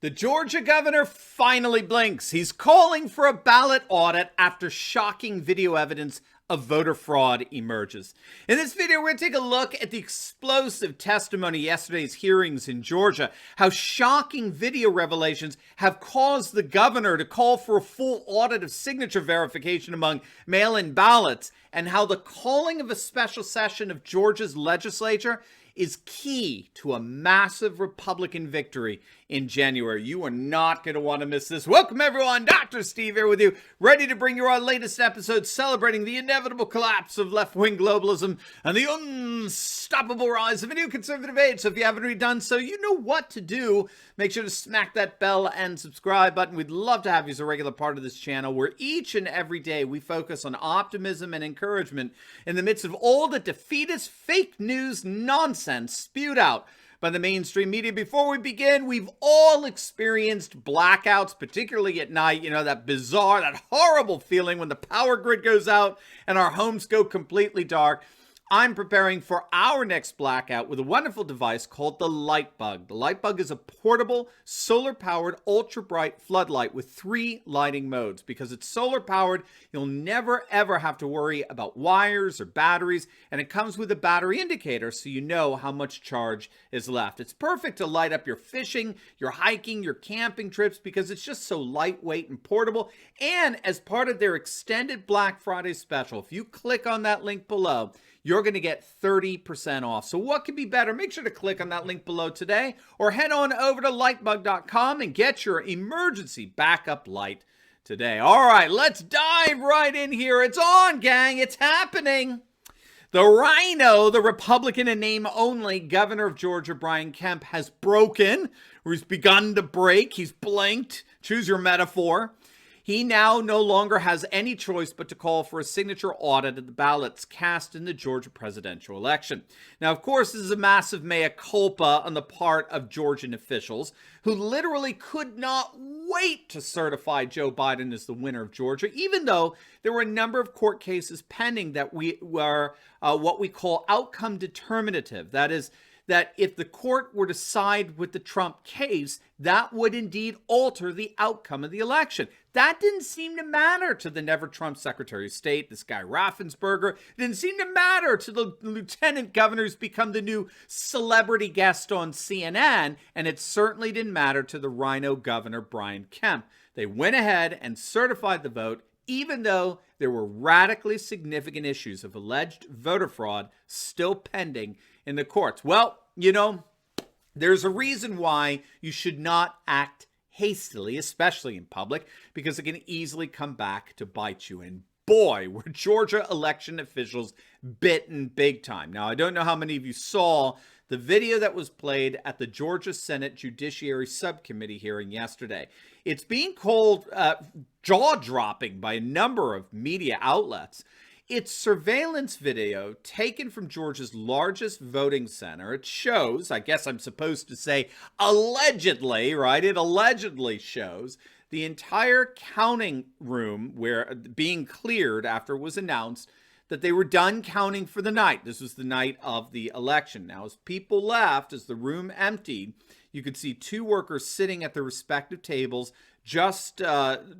The Georgia governor finally blinks. He's calling for a ballot audit after shocking video evidence of voter fraud emerges. In this video, we're going to take a look at the explosive testimony yesterday's hearings in Georgia, how shocking video revelations have caused the governor to call for a full audit of signature verification among mail-in ballots, and how the calling of a special session of Georgia's legislature is key to a massive Republican victory in January. You are not going to want to miss this. Welcome, everyone. Dr. Steve here with you, ready to bring you our latest episode celebrating the inevitable collapse of left-wing globalism and the unstoppable rise of a new conservative age. So if you haven't already done so, you know what to do. Make sure to smack that bell and subscribe button. We'd love to have you as a regular part of this channel, where each and every day we focus on optimism and encouragement in the midst of all the defeatist fake news nonsense spewed out by the mainstream media. Before we begin, we've all experienced blackouts, particularly at night. You know, that bizarre, that horrible feeling when the power grid goes out and our homes go completely dark. I'm preparing for our next blackout with a wonderful device called the Light Bug. The Light Bug is a portable, solar-powered, ultra-bright floodlight with 3 lighting modes. Because it's solar-powered, you'll never, ever have to worry about wires or batteries, and it comes with a battery indicator so you know how much charge is left. It's perfect to light up your fishing, your hiking, your camping trips, because it's just so lightweight and portable. And as part of their extended Black Friday special, if you click on that link below, you're going to get 30% off. So what could be better? Make sure to click on that link below today, or head on over to lightbug.com and get your emergency backup light today. All right, let's dive right in here. It's on, gang. It's happening. The Rhino, the Republican in name only governor of Georgia, Brian Kemp, has broken, or he's begun to break. He's blinked. Choose your metaphor. He now no longer has any choice but to call for a signature audit of the ballots cast in the Georgia presidential election. Now, of course, this is a massive mea culpa on the part of Georgian officials, who literally could not wait to certify Joe Biden as the winner of Georgia, even though there were a number of court cases pending that were what we call outcome determinative. That is, that if the court were to side with the Trump case, that would indeed alter the outcome of the election. That didn't seem to matter to the never-Trump Secretary of State, this guy Raffensperger. It didn't seem to matter to the lieutenant governor who's become the new celebrity guest on CNN, and it certainly didn't matter to the Rhino governor, Brian Kemp. They went ahead and certified the vote, even though there were radically significant issues of alleged voter fraud still pending in the courts. Well, you know, there's a reason why you should not act hastily, especially in public, because it can easily come back to bite you. And boy, were Georgia election officials bitten big time. Now, I don't know how many of you saw the video that was played at the Georgia Senate Judiciary Subcommittee hearing yesterday. It's being called jaw-dropping by a number of media outlets. It's surveillance video taken from Georgia's largest voting center. It shows, I guess I'm supposed to say allegedly, right? It allegedly shows the entire counting room where being cleared after it was announced that they were done counting for the night. This was the night of the election. Now, as people left, as the room emptied, you could see 2 workers sitting at their respective tables, just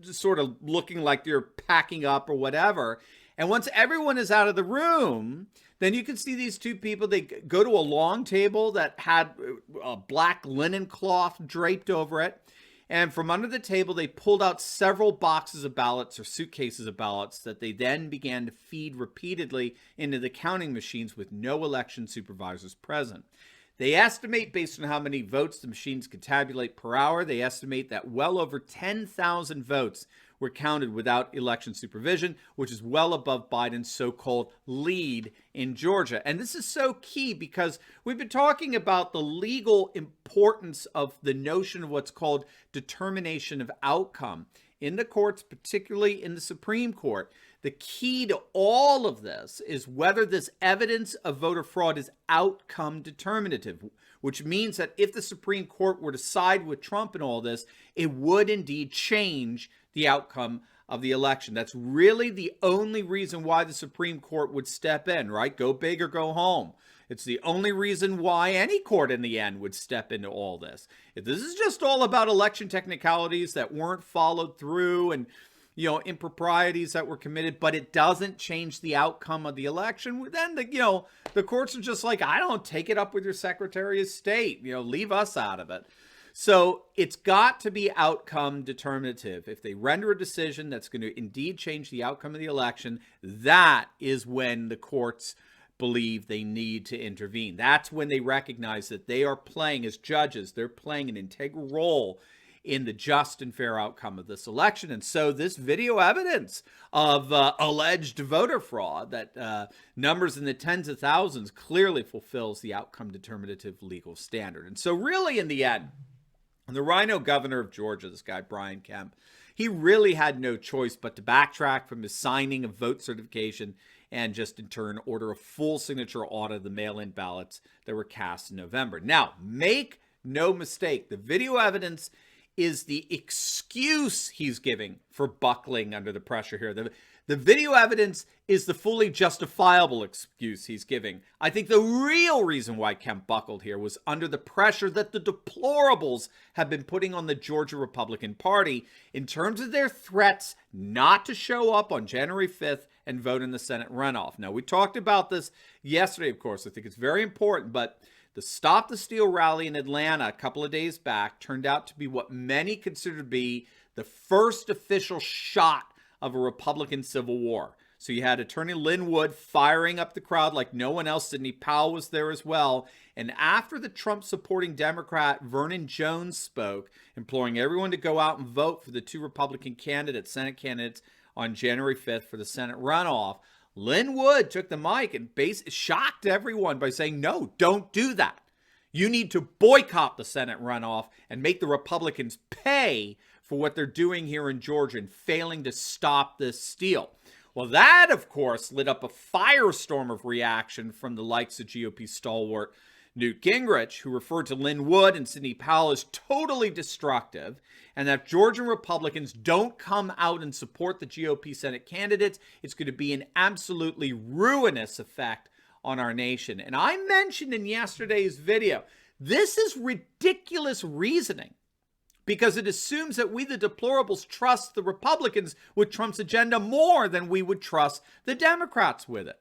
sort of looking like they're packing up or whatever. And once everyone is out of the room, then you can see these 2 people. They go to a long table that had a black linen cloth draped over it. And from under the table, they pulled out several boxes of ballots or suitcases of ballots that they then began to feed repeatedly into the counting machines with no election supervisors present. They estimate, based on how many votes the machines could tabulate per hour, they estimate that well over 10,000 votes were counted without election supervision, which is well above Biden's so-called lead in Georgia. And this is so key because we've been talking about the legal importance of the notion of what's called determination of outcome in the courts, particularly in the Supreme Court. The key to all of this is whether this evidence of voter fraud is outcome determinative, which means that if the Supreme Court were to side with Trump in all this, it would indeed change the outcome of the election. That's really the only reason why the Supreme Court would step in, right? Go big or go home. It's the only reason why any court in the end would step into all this. If this is just all about election technicalities that weren't followed through and, improprieties that were committed, but it doesn't change the outcome of the election, then the courts are just like, I don't take it up with your Secretary of State, leave us out of it. So it's got to be outcome determinative. If they render a decision that's going to indeed change the outcome of the election, that is when the courts believe they need to intervene. That's when they recognize that they are playing, as judges, they're playing an integral role in the just and fair outcome of this election. And so this video evidence of alleged voter fraud that numbers in the tens of thousands clearly fulfills the outcome determinative legal standard. And so really in the end, the rhino governor of Georgia, this guy Brian Kemp, he really had no choice but to backtrack from his signing of vote certification and just in turn order a full signature audit of the mail-in ballots that were cast in November. Now, make no mistake, the video evidence is the excuse he's giving for buckling under the pressure here. The video evidence is the fully justifiable excuse he's giving. I think the real reason why Kemp buckled here was under the pressure that the deplorables have been putting on the Georgia Republican Party in terms of their threats not to show up on January 5th and vote in the Senate runoff. Now, we talked about this yesterday, of course. I think it's very important, but the Stop the Steal rally in Atlanta a couple of days back turned out to be what many consider to be the first official shot of a Republican civil war. So you had Attorney Lin Wood firing up the crowd like no one else. Sidney Powell was there as well. And after the Trump-supporting Democrat Vernon Jones spoke, imploring everyone to go out and vote for the two Republican candidates, Senate candidates, on January 5th for the Senate runoff, Lin Wood took the mic and shocked everyone by saying, no, don't do that. You need to boycott the Senate runoff and make the Republicans pay for what they're doing here in Georgia and failing to stop this steal. Well, that, of course, lit up a firestorm of reaction from the likes of GOP stalwart Newt Gingrich, who referred to Lin Wood and Sidney Powell as totally destructive, and that if Georgian Republicans don't come out and support the GOP Senate candidates, it's going to be an absolutely ruinous effect on our nation. And I mentioned in yesterday's video, this is ridiculous reasoning because it assumes that we, the deplorables, trust the Republicans with Trump's agenda more than we would trust the Democrats with it,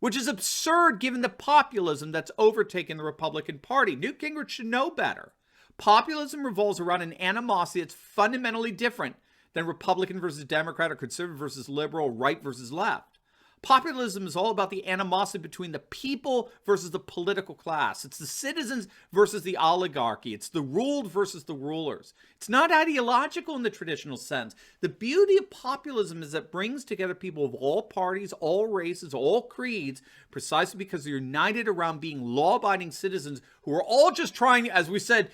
which is absurd given the populism that's overtaken the Republican Party. Newt Gingrich should know better. Populism revolves around an animosity that's fundamentally different than Republican versus Democrat or conservative versus liberal, right versus left. Populism is all about the animosity between the people versus the political class. It's the citizens versus the oligarchy. It's the ruled versus the rulers. It's not ideological in the traditional sense. The beauty of populism is that it brings together people of all parties, all races, all creeds, precisely because they're united around being law-abiding citizens who are all just trying, as we said,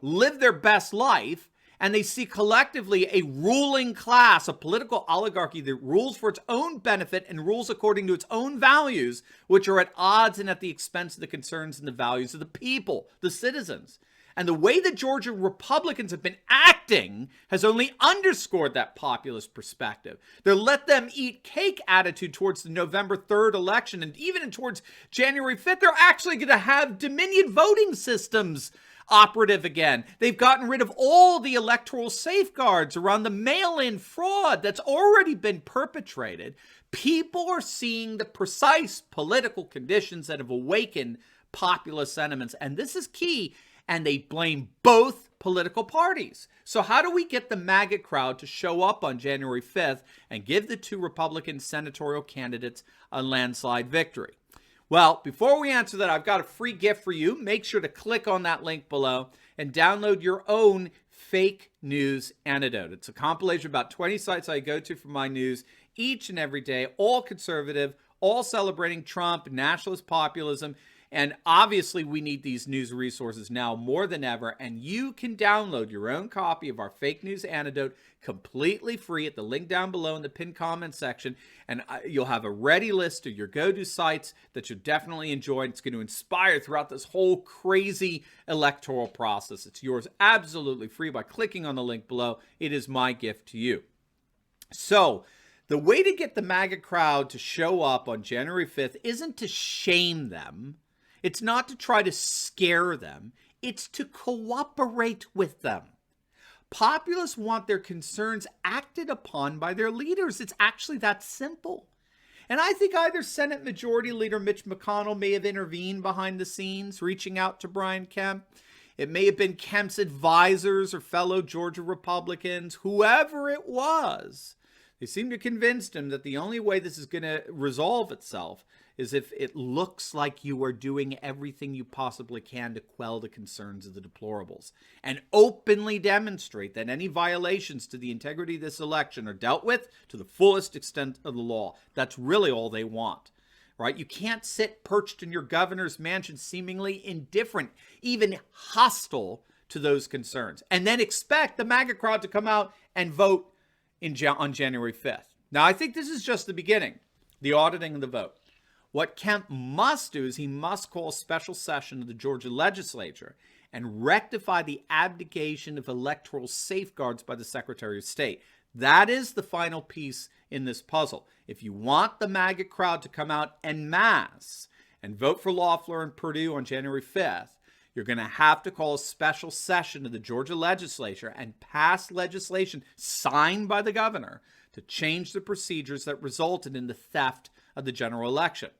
live their best life. And they see collectively a ruling class, a political oligarchy that rules for its own benefit and rules according to its own values, which are at odds and at the expense of the concerns and the values of the people, the citizens. And the way the Georgia Republicans have been acting has only underscored that populist perspective. Their let them eat cake attitude towards the November 3rd election and even towards January 5th, they're actually going to have Dominion voting systems operative again. They've gotten rid of all the electoral safeguards around the mail-in fraud that's already been perpetrated. People are seeing the precise political conditions that have awakened populist sentiments, and this is key, and they blame both political parties. So how do we get the MAGA crowd to show up on January 5th and give the two Republican senatorial candidates a landslide victory? Well, before we answer that, I've got a free gift for you. Make sure to click on that link below and download your own fake news antidote. It's a compilation of about 20 sites I go to for my news each and every day, all conservative, all celebrating Trump, nationalist populism. And obviously, we need these news resources now more than ever. And you can download your own copy of our fake news antidote completely free at the link down below in the pinned comment section. And you'll have a ready list of your go-to sites that you'll definitely enjoy. It's going to inspire throughout this whole crazy electoral process. It's yours absolutely free by clicking on the link below. It is my gift to you. So the way to get the MAGA crowd to show up on January 5th isn't to shame them. It's not to try to scare them. It's to cooperate with them. Populists want their concerns acted upon by their leaders. It's actually that simple. And I think either Senate Majority Leader Mitch McConnell may have intervened behind the scenes, reaching out to Brian Kemp. It may have been Kemp's advisors or fellow Georgia Republicans, whoever it was. They seem to convince him that the only way this is going to resolve itself is if it looks like you are doing everything you possibly can to quell the concerns of the deplorables and openly demonstrate that any violations to the integrity of this election are dealt with to the fullest extent of the law. That's really all they want, right? You can't sit perched in your governor's mansion seemingly indifferent, even hostile to those concerns, and then expect the MAGA crowd to come out and vote on January 5th. Now, I think this is just the beginning, the auditing of the vote. What Kemp must do is he must call a special session of the Georgia legislature and rectify the abdication of electoral safeguards by the Secretary of State. That is the final piece in this puzzle. If you want the MAGA crowd to come out en masse and vote for Loeffler and Perdue on January 5th, you're going to have to call a special session of the Georgia legislature and pass legislation signed by the governor to change the procedures that resulted in the theft of the general election.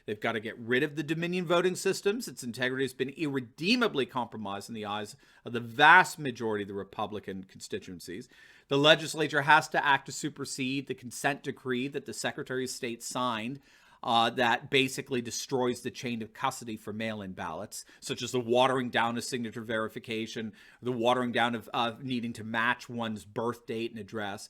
They've got to get rid of the Dominion voting systems. Its integrity has been irredeemably compromised in the eyes of the vast majority of the Republican constituencies. The legislature has to act to supersede the consent decree that the Secretary of State signed that basically destroys the chain of custody for mail-in ballots, such as the watering down of signature verification, the watering down of needing to match one's birth date and address.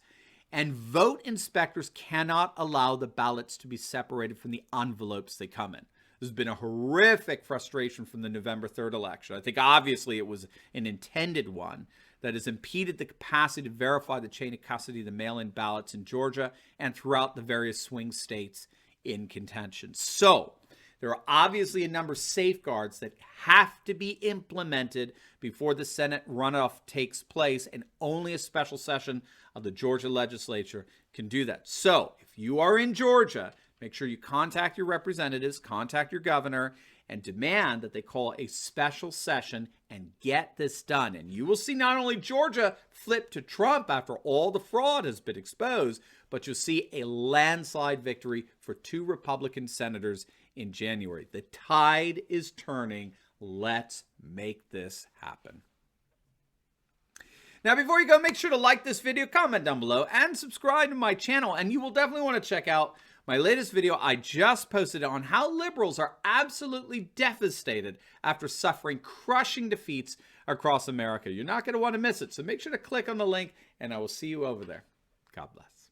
And vote inspectors cannot allow the ballots to be separated from the envelopes they come in. There's been a horrific frustration from the November 3rd election. I think obviously it was an intended one that has impeded the capacity to verify the chain of custody of the mail-in ballots in Georgia and throughout the various swing states in contention. So there are obviously a number of safeguards that have to be implemented before the Senate runoff takes place, and only a special session of the Georgia legislature can do that. So if you are in Georgia, make sure you contact your representatives, contact your governor, and demand that they call a special session and get this done. And you will see not only Georgia flip to Trump after all the fraud has been exposed, but you'll see a landslide victory for 2 Republican senators in January. The tide is turning. Let's make this happen. Now, before you go, make sure to like this video, comment down below, and subscribe to my channel. And you will definitely want to check out my latest video I just posted on how liberals are absolutely devastated after suffering crushing defeats across America. You're not going to want to miss it, so make sure to click on the link, and I will see you over there. God bless.